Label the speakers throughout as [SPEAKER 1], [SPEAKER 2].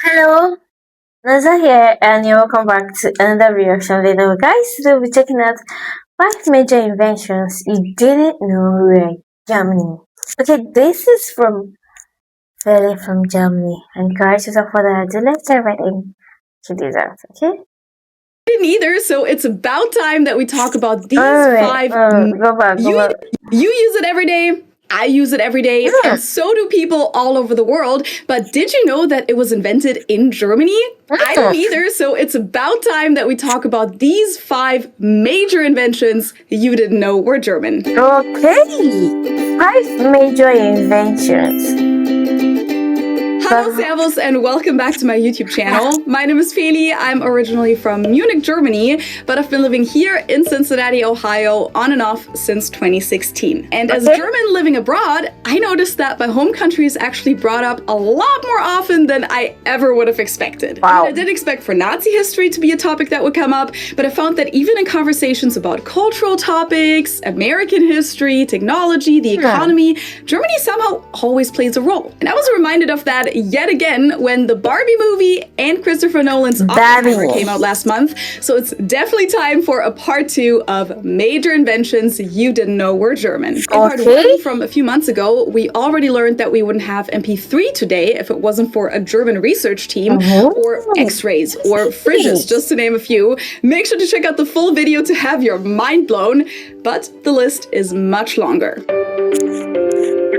[SPEAKER 1] Hello, Naza here, and you're welcome back to another reaction video. Guys, today we're checking out 5 major inventions you didn't know were in Germany. Okay, this is from Feli from Germany. And guys, without further ado, let's dive right in to this out, okay?
[SPEAKER 2] Didn't either, so it's about time that we talk about these five.
[SPEAKER 1] Go back.
[SPEAKER 2] You use it every day. I use it every day, and so do people all over the world. But did you know that it was invented in Germany? I don't either, so it's about time that we talk about these 5 major inventions you didn't know were German.
[SPEAKER 1] Okay, 5 major inventions.
[SPEAKER 2] Hello, servus, and welcome back to my YouTube channel. My name is Feli. I'm originally from Munich, Germany, but I've been living here in Cincinnati, Ohio, on and off since 2016. And as a German living abroad, I noticed that my home country is actually brought up a lot more often than I ever would have expected.
[SPEAKER 1] Wow.
[SPEAKER 2] I did expect for Nazi history to be a topic that would come up, but I found that even in conversations about cultural topics, American history, technology, the economy, Germany somehow always plays a role. And I was reminded of that yet again when the Barbie movie and Christopher Nolan's Oppenheimer came out last month. So it's definitely time for a part 2 of major inventions you didn't know were German. In part 1 from a few months ago, we already learned that we wouldn't have MP3 today if it wasn't for a German research team, or X-rays, or fridges, just to name a few. Make sure to check out the full video to have your mind blown, but the list is much longer.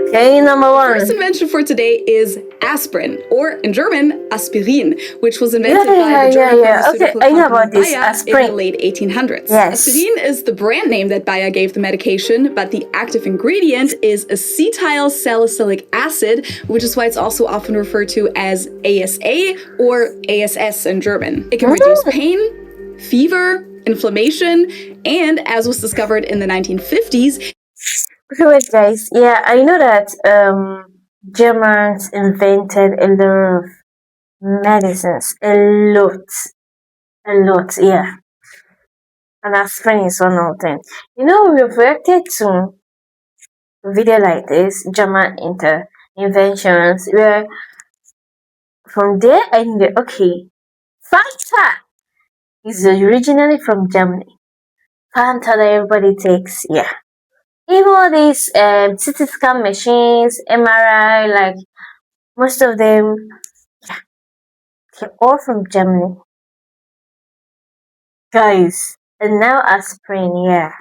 [SPEAKER 1] Okay, number 1.
[SPEAKER 2] First invention for today is aspirin, or in German, aspirin, which was invented by the German pharmaceutical company Bayer in the late 1800s. Aspirin is the brand name that Bayer gave the medication, but the active ingredient is acetyl salicylic acid, which is why it's also often referred to as ASA or ASS in German. It can reduce pain, fever, inflammation, and as was discovered in the 1950s,
[SPEAKER 1] Okay, wait, guys. Yeah, I know that Germans invented a lot of medicines. A lot, yeah. And aspirin is one of them. You know, we've reacted to a video like this, German inventions, where from there I knew, okay, Fanta is originally from Germany. Fanta that everybody takes, yeah. Even all these CT scan machines, MRI, like most of them, yeah, they're all from Germany. Guys, and now aspirin, yeah.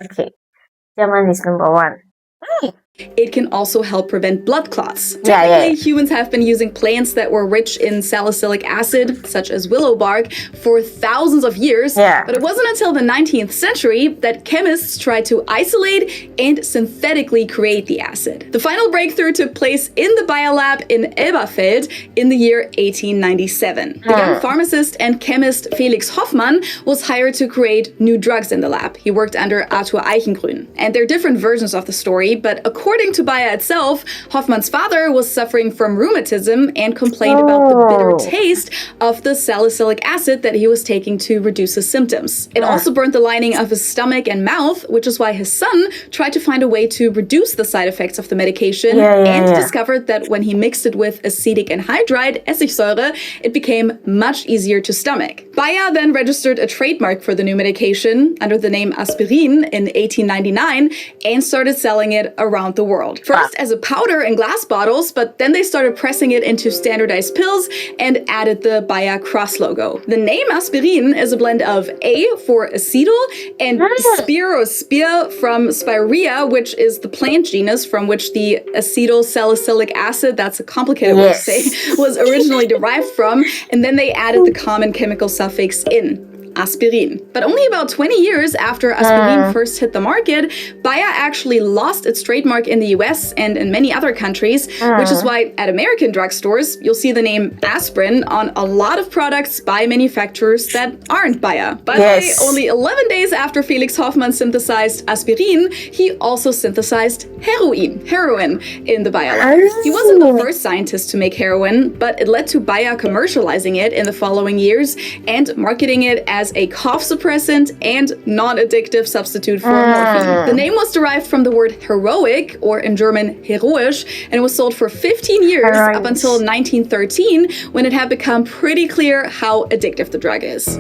[SPEAKER 1] Okay, Germany is number 1.
[SPEAKER 2] It can also help prevent blood clots. Technically, humans have been using plants that were rich in salicylic acid, such as willow bark, for thousands of years. But it wasn't until the 19th century that chemists tried to isolate and synthetically create the acid. The final breakthrough took place in the Bayer lab in Elberfeld in the year 1897. The young pharmacist and chemist Felix Hoffmann was hired to create new drugs in the lab. He worked under Arthur Eichengrün. And there are different versions of the story, but according to Bayer itself, Hoffmann's father was suffering from rheumatism and complained about the bitter taste of the salicylic acid that he was taking to reduce his symptoms. It also burned the lining of his stomach and mouth, which is why his son tried to find a way to reduce the side effects of the medication and discovered that when he mixed it with acetic anhydride, Essigsäure, it became much easier to stomach. Bayer then registered a trademark for the new medication under the name aspirin in 1899 and started selling it around the world. First as a powder in glass bottles, but then they started pressing it into standardized pills and added the Bayer cross logo. The name aspirin is a blend of A for acetyl and spear from spirea, which is the plant genus from which the acetyl salicylic acid, that's a complicated word to say, was originally derived from, and then they added the common chemical suffix in. Aspirin. But only about 20 years after aspirin first hit the market, Bayer actually lost its trademark in the US and in many other countries, which is why at American drugstores, you'll see the name aspirin on a lot of products by manufacturers that aren't Bayer. By the way, only 11 days after Felix Hoffmann synthesized aspirin, he also synthesized heroin in the Bayer lab. He wasn't the first scientist to make heroin, but it led to Bayer commercializing it in the following years and marketing it as as a cough suppressant and non-addictive substitute for morphine. The name was derived from the word heroic, or in German heroisch, and it was sold for 15 years up until 1913, when it had become pretty clear how addictive the drug is.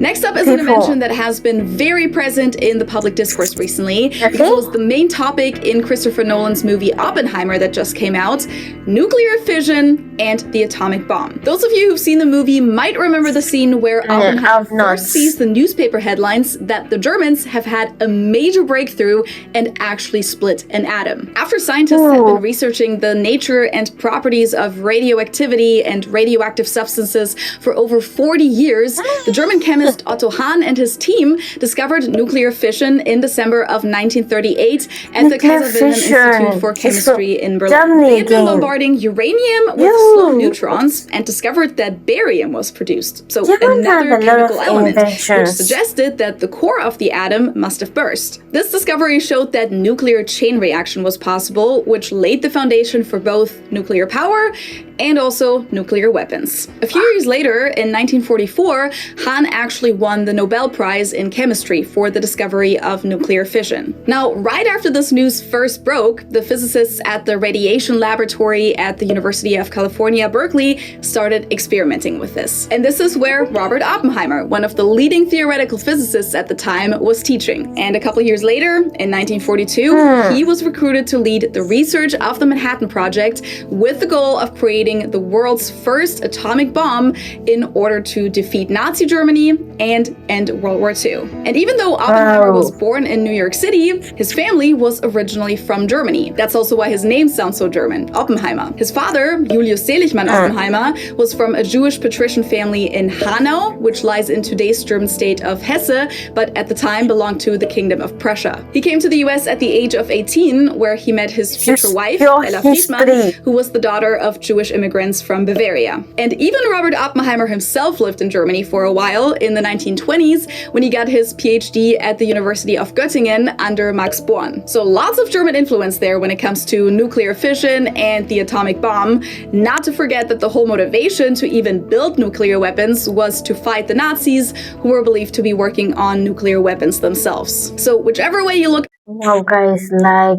[SPEAKER 2] Next up is an invention that has been very present in the public discourse recently. It was the main topic in Christopher Nolan's movie Oppenheimer that just came out: nuclear fission and the atomic bomb. Those of you who've seen the movie might remember the scene where Oppenheimer first sees the newspaper headlines that the Germans have had a major breakthrough and actually split an atom. After scientists had been researching the nature and properties of radioactivity and radioactive substances for over 40 years, the German chemist Otto Hahn and his team discovered nuclear fission in December of 1938 at the Kaiser Wilhelm Institute for Chemistry in Berlin. They had been bombarding uranium with slow neutrons and discovered that barium was produced, so another chemical element, which suggested that the core of the atom must have burst. This discovery showed that nuclear chain reaction was possible, which laid the foundation for both nuclear power and also nuclear weapons. A few years later, in 1944, Hahn actually won the Nobel Prize in Chemistry for the discovery of nuclear fission. Now, right after this news first broke, the physicists at the Radiation Laboratory at the University of California, Berkeley, started experimenting with this. And this is where Robert Oppenheimer, one of the leading theoretical physicists at the time, was teaching. And a couple years later, in 1942, he was recruited to lead the research of the Manhattan Project with the goal of creating the world's first atomic bomb in order to defeat Nazi Germany and end World War II. And even though Oppenheimer was born in New York City, his family was originally from Germany. That's also why his name sounds so German, Oppenheimer. His father, Julius Seligmann Oppenheimer, was from a Jewish patrician family in Hanau, which lies in today's German state of Hesse, but at the time belonged to the Kingdom of Prussia. He came to the US at the age of 18, where he met his future wife, Ella Friedman, who was the daughter of Jewish immigrants from Bavaria. And even Robert Oppenheimer himself lived in Germany for a while in the 1920s, when he got his PhD at the University of Göttingen under Max Born. So lots of German influence there when it comes to nuclear fission and the atomic bomb. Not to forget that the whole motivation to even build nuclear weapons was to fight the Nazis, who were believed to be working on nuclear weapons themselves. So whichever way you look.
[SPEAKER 1] Wow, guys, like,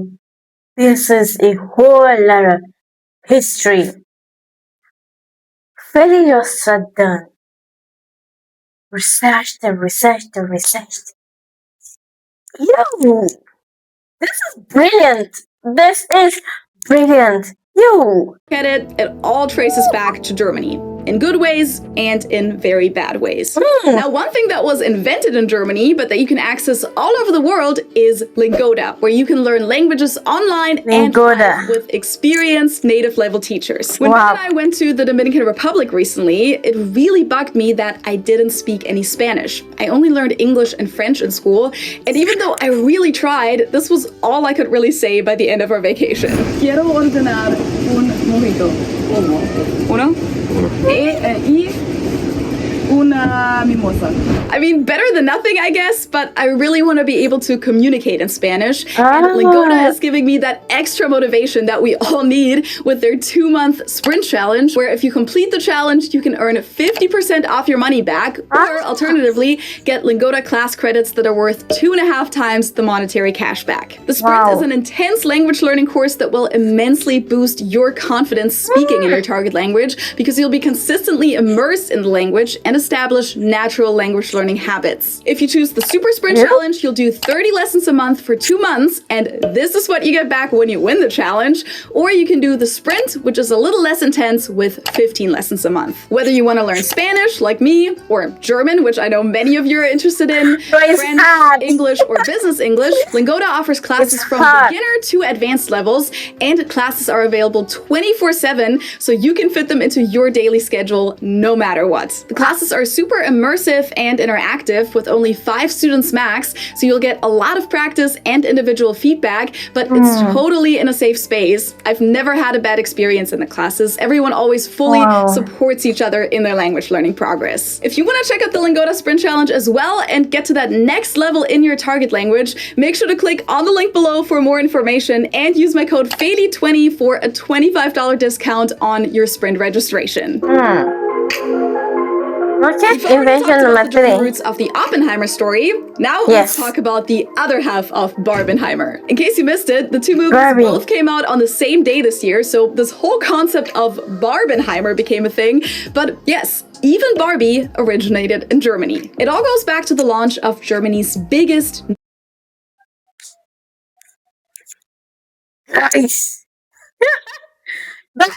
[SPEAKER 1] this is a whole lot of history. Feli just sat down, researched. Yo, this is brilliant. This is brilliant. Yo.
[SPEAKER 2] At it all traces back to Germany, in good ways and in very bad ways. Now, one thing that was invented in Germany, but that you can access all over the world, is Lingoda, where you can learn languages online and live with experienced native level teachers. When Ben and I went to the Dominican Republic recently, it really bugged me that I didn't speak any Spanish. I only learned English and French in school, and even though I really tried, this was all I could really say by the end of our vacation. Quiero ordenar un mojito. Uno? Una mimosa. I mean, better than nothing, I guess, but I really want to be able to communicate in Spanish. And Lingoda is giving me that extra motivation that we all need with their 2-month sprint challenge, where if you complete the challenge, you can earn 50% off your money back, or alternatively, get Lingoda class credits that are worth 2.5 times the monetary cash back. The sprint is an intense language learning course that will immensely boost your confidence speaking in your target language, because you'll be consistently immersed in the language and establish natural language learning habits. If you choose the Super Sprint Challenge, you'll do 30 lessons a month for 2 months, and this is what you get back when you win the challenge. Or you can do the Sprint, which is a little less intense, with 15 lessons a month. Whether you want to learn Spanish, like me, or German, which I know many of you are interested in, French, English, or Business English, Lingoda offers classes from beginner to advanced levels, and classes are available 24/7, so you can fit them into your daily schedule no matter what. The classes are super immersive and interactive, with only 5 students max, so you'll get a lot of practice and individual feedback, but it's totally in a safe space. I've never had a bad experience in the classes. Everyone always fully supports each other in their language learning progress. If you want to check out the Lingoda Sprint Challenge as well and get to that next level in your target language, make sure to click on the link below for more information and use my code FELI20 for a $25 discount on your Sprint registration.
[SPEAKER 1] Okay,
[SPEAKER 2] We've already
[SPEAKER 1] invention
[SPEAKER 2] talked
[SPEAKER 1] number
[SPEAKER 2] about the German
[SPEAKER 1] 3.
[SPEAKER 2] roots of the Oppenheimer story. Now let's talk about the other half of Barbenheimer. In case you missed it, the two movies both came out on the same day this year, so this whole concept of Barbenheimer became a thing. But yes, even Barbie originated in Germany. It all goes back to the launch of Germany's biggest...
[SPEAKER 1] Nice. But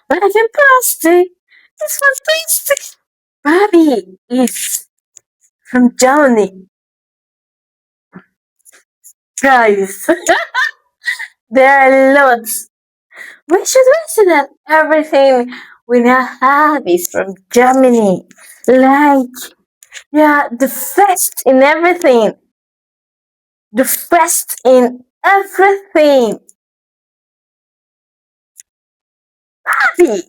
[SPEAKER 1] but I can plastic. It's fantastic. Barbie is from Germany. Guys, there are lots. We should mention that everything we now have is from Germany. Like, yeah, the best in everything. The best in everything. Barbie.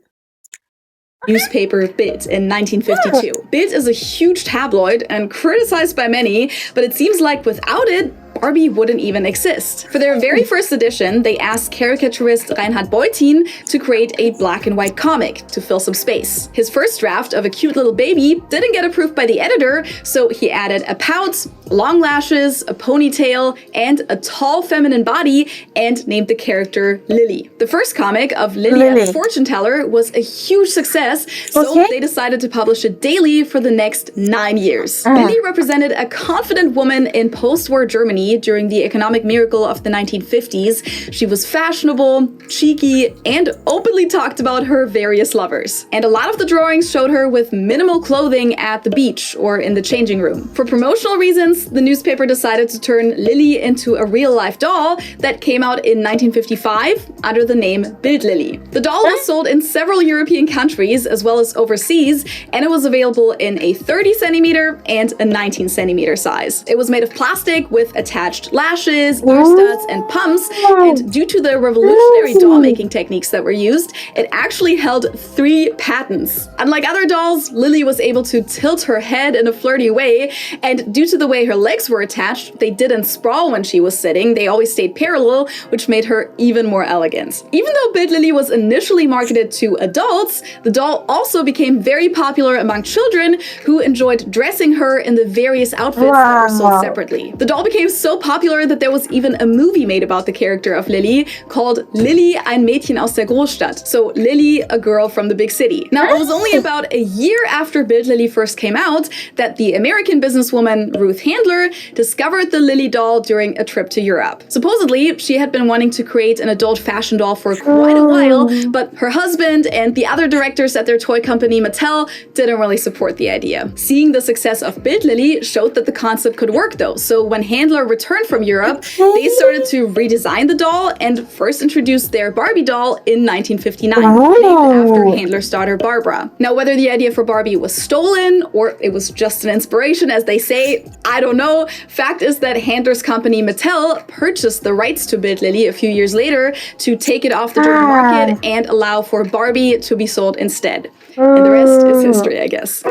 [SPEAKER 2] Newspaper Bild in 1952. Bild is a huge tabloid and criticized by many, but it seems like without it, Barbie wouldn't even exist. For their very first edition, they asked caricaturist Reinhard Beutin to create a black and white comic to fill some space. His first draft of a cute little baby didn't get approved by the editor, so he added a pout, long lashes, a ponytail, and a tall feminine body, and named the character Lily. The first comic of Lily as fortune teller was a huge success, so they decided to publish it daily for the next 9 years. Lily represented a confident woman in post-war Germany during the economic miracle of the 1950s. She was fashionable, cheeky, and openly talked about her various lovers. And a lot of the drawings showed her with minimal clothing at the beach or in the changing room. For promotional reasons, the newspaper decided to turn Lily into a real-life doll that came out in 1955 under the name Bild Lily. The doll was sold in several European countries as well as overseas, and it was available in a 30 centimeter and a 19 centimeter size. It was made of plastic with attached lashes, ear studs, and pumps, and due to the revolutionary doll-making techniques that were used, it actually held 3 patents. Unlike other dolls, Lily was able to tilt her head in a flirty way, and due to the way her legs were attached, they didn't sprawl when she was sitting, they always stayed parallel, which made her even more elegant. Even though Bild Lily was initially marketed to adults, the doll also became very popular among children who enjoyed dressing her in the various outfits that were sold separately. The doll became so popular that there was even a movie made about the character of Lily called Lily, ein Mädchen aus der Großstadt. So Lily, a girl from the big city. Now, it was only about a year after Bild Lily first came out that the American businesswoman Ruth Handler discovered the Lily doll during a trip to Europe. Supposedly, she had been wanting to create an adult fashion doll for quite a while, but her husband and the other directors at their toy company Mattel didn't really support the idea. Seeing the success of Bild Lily showed that the concept could work though, so when Handler returned from Europe, they started to redesign the doll and first introduced their Barbie doll in 1959, named after Handler's daughter Barbara. Now, whether the idea for Barbie was stolen or it was just an inspiration, as they say, I don't know. Fact is that Handler's company Mattel purchased the rights to Bild Lily a few years later to take it off the German market and allow for Barbie to be sold instead. And the rest is history, I guess.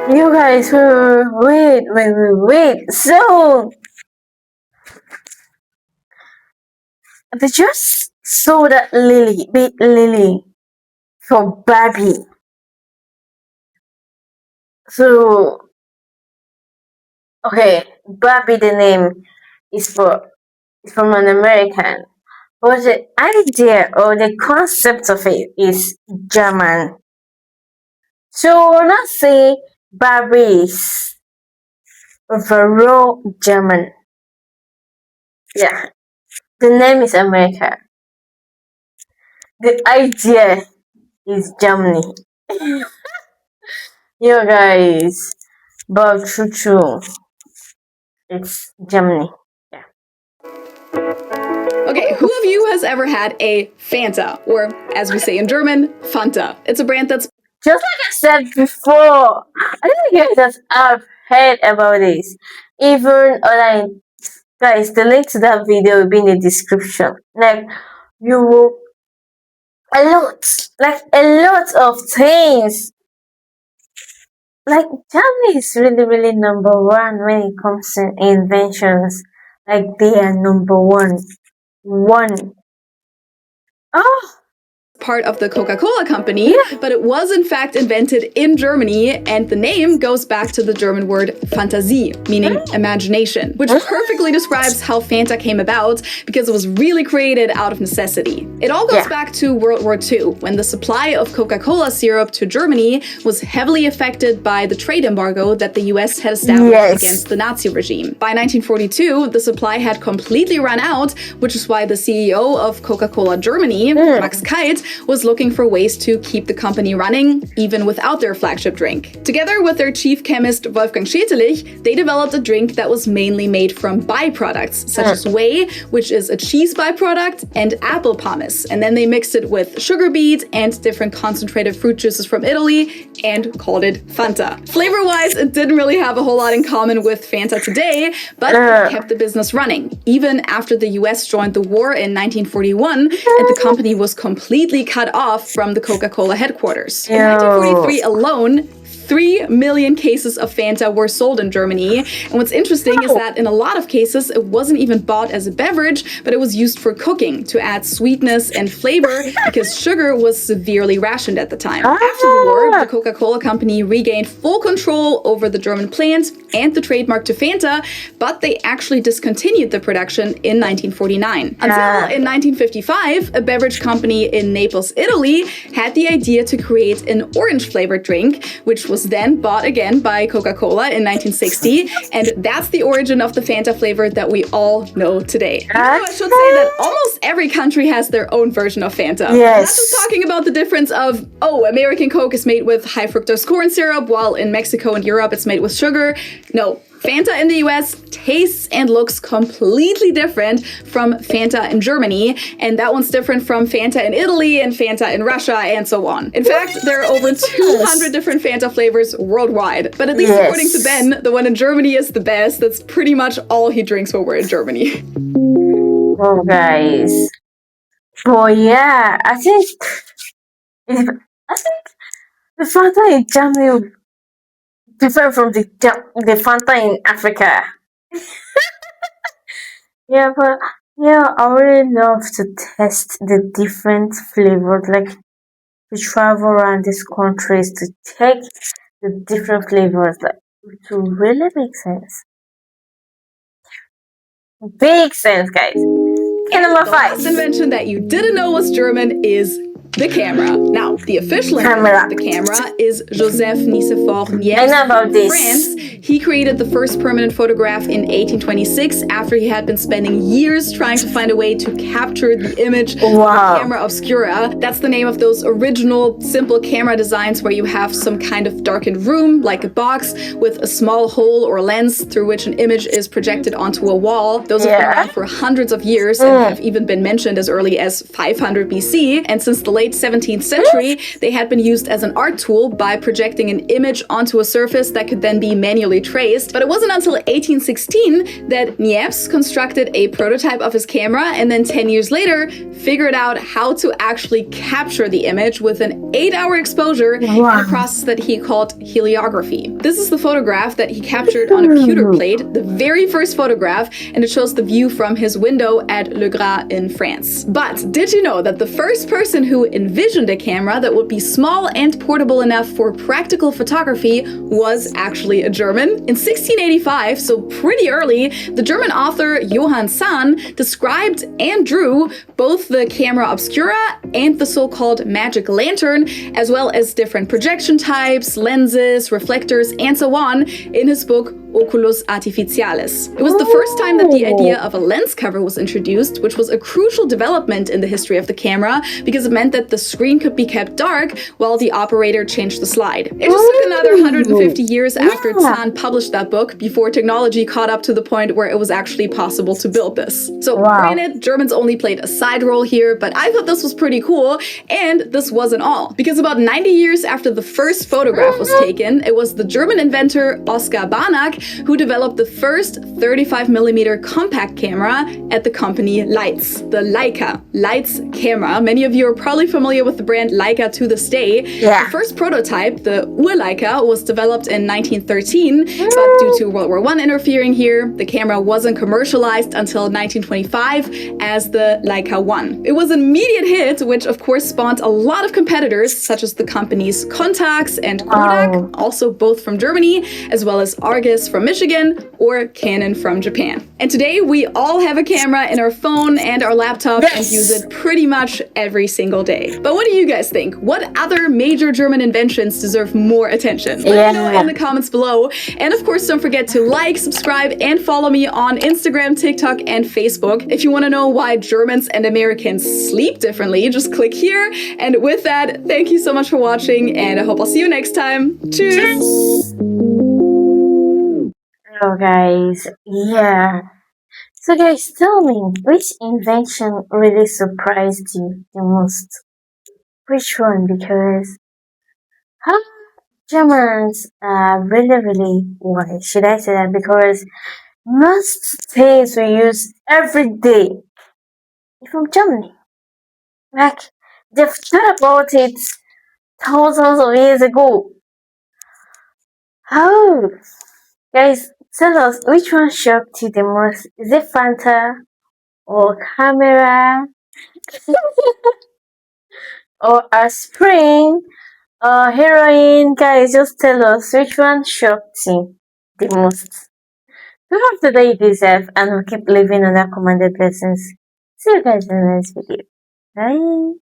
[SPEAKER 1] You guys, wait. So, they just sold that Bild Lily for Barbie. So, okay, Barbie, the name is from an American, but the idea or the concept of it is German. So, we'll not say Barbie is overall German. Yeah, the name is America. The idea is Germany. You guys, but true. It's Germany. Yeah.
[SPEAKER 2] Okay, who of you has ever had a Fanta, or as we say in German, Fanta? It's a brand that's
[SPEAKER 1] just like I said before. I think you guys have heard about this. Even online, guys, the link to that video will be in the description. Like you will a lot of things. Like Germany is really number one when it comes to inventions. Like they are number one. Oh.
[SPEAKER 2] Part of the Coca-Cola company, but it was in fact invented in Germany, and the name goes back to the German word Fantasie, meaning imagination, which perfectly describes how Fanta came about because it was really created out of necessity. It all goes back to World War II, when the supply of Coca-Cola syrup to Germany was heavily affected by the trade embargo that the US had established against the Nazi regime. By 1942, the supply had completely run out, which is why the CEO of Coca-Cola Germany, Max Kite, was looking for ways to keep the company running, even without their flagship drink. Together with their chief chemist Wolfgang Schetelich, they developed a drink that was mainly made from byproducts, such as whey, which is a cheese byproduct, and apple pomace. And then they mixed it with sugar beets and different concentrated fruit juices from Italy and called it Fanta. Flavor-wise, it didn't really have a whole lot in common with Fanta today, but it kept the business running, even after the US joined the war in 1941, and the company was completely cut off from the Coca-Cola headquarters. In 1943 alone, 3 million cases of Fanta were sold in Germany. And what's interesting is that in a lot of cases, it wasn't even bought as a beverage, but it was used for cooking to add sweetness and flavor because sugar was severely rationed at the time. After the war, the Coca-Cola company regained full control over the German plant and the trademark to Fanta, but they actually discontinued the production in 1949. Until in 1955, a beverage company in Naples, Italy, had the idea to create an orange-flavored drink, which was then bought again by Coca-Cola in 1960, and that's the origin of the Fanta flavor that we all know today. I should say that almost every country has their own version of Fanta. Not just talking about the difference of, American Coke is made with high fructose corn syrup, while in Mexico and Europe it's made with sugar. No, Fanta in the US tastes and looks completely different from Fanta in Germany, and that one's different from Fanta in Italy and Fanta in Russia and so on. In fact, there are over 200 different Fanta flavors worldwide, but at least according to Ben, the one in Germany is the best. That's pretty much all he drinks when we're in Germany.
[SPEAKER 1] Oh, guys. Oh, yeah. I think the Fanta in Germany different from the Fanta in Africa. But I really love to test the different flavors, like to travel around these countries to check the different flavors, like to really make sense. Big sense, guys. Okay, number 5.
[SPEAKER 2] Last invention that you didn't know was German is the camera. Now, the official inventor of the camera is Joseph Nicephore Niepce from France. He created the first permanent photograph in 1826 after he had been spending years trying to find a way to capture the image with camera obscura. That's the name of those original, simple camera designs where you have some kind of darkened room, like a box, with a small hole or lens through which an image is projected onto a wall. Those have been around for hundreds of years and have even been mentioned as early as 500 BC. And since the late 17th century, they had been used as an art tool by projecting an image onto a surface that could then be manually traced. But it wasn't until 1816 that Niepce constructed a prototype of his camera, and then 10 years later figured out how to actually capture the image with an 8-hour exposure in a process that he called heliography. This is the photograph that he captured on a pewter plate, the very first photograph, and it shows the view from his window at Le Gras in France. But did you know that the first person who envisioned a camera that would be small and portable enough for practical photography was actually a German? In 1685, so pretty early, the German author Johann Sahn described and drew both the camera obscura and the so-called magic lantern, as well as different projection types, lenses, reflectors, and so on in his book Oculus Artificialis. It was the first time that the idea of a lens cover was introduced, which was a crucial development in the history of the camera because it meant that the screen could be kept dark while the operator changed the slide. It just took another 150 years after Zahn published that book before technology caught up to the point where it was actually possible to build this. So granted, Germans only played a side role here, but I thought this was pretty cool, and this wasn't all. Because about 90 years after the first photograph was taken, it was the German inventor Oskar Barnack who developed the first 35mm compact camera at the company Leitz, the Leitz camera. Many of you are probably familiar with the brand Leica to this day. The first prototype, the Ur-Leica, was developed in 1913, but due to World War I interfering here, the camera wasn't commercialized until 1925 as the Leica 1. It was an immediate hit, which of course spawned a lot of competitors, such as the companies Contax and Kodak, also both from Germany, as well as Argus from Michigan or Canon from Japan. And today we all have a camera in our phone and our laptop and use it pretty much every single day. But what do you guys think? What other major German inventions deserve more attention? Let me know in the comments below. And of course, don't forget to like, subscribe, and follow me on Instagram, TikTok, and Facebook. If you want to know why Germans and Americans sleep differently, just click here. And with that, thank you so much for watching, and I hope I'll see you next time. Cheers!
[SPEAKER 1] Hello guys, so guys, tell me, which invention really surprised you the most? Which one? Because how Germans are really, why should I say that? Because most things we use every day are from Germany. Like, they've thought about it thousands of years ago. How? Guys, tell us, which one shocked you the most? Is it Fanta? Or camera? Or aspirin? Or heroin? Guys, just tell us, which one shocked you the most? You have the day you deserve, and we'll keep living on our commanded blessings. See you guys in the next video. Bye.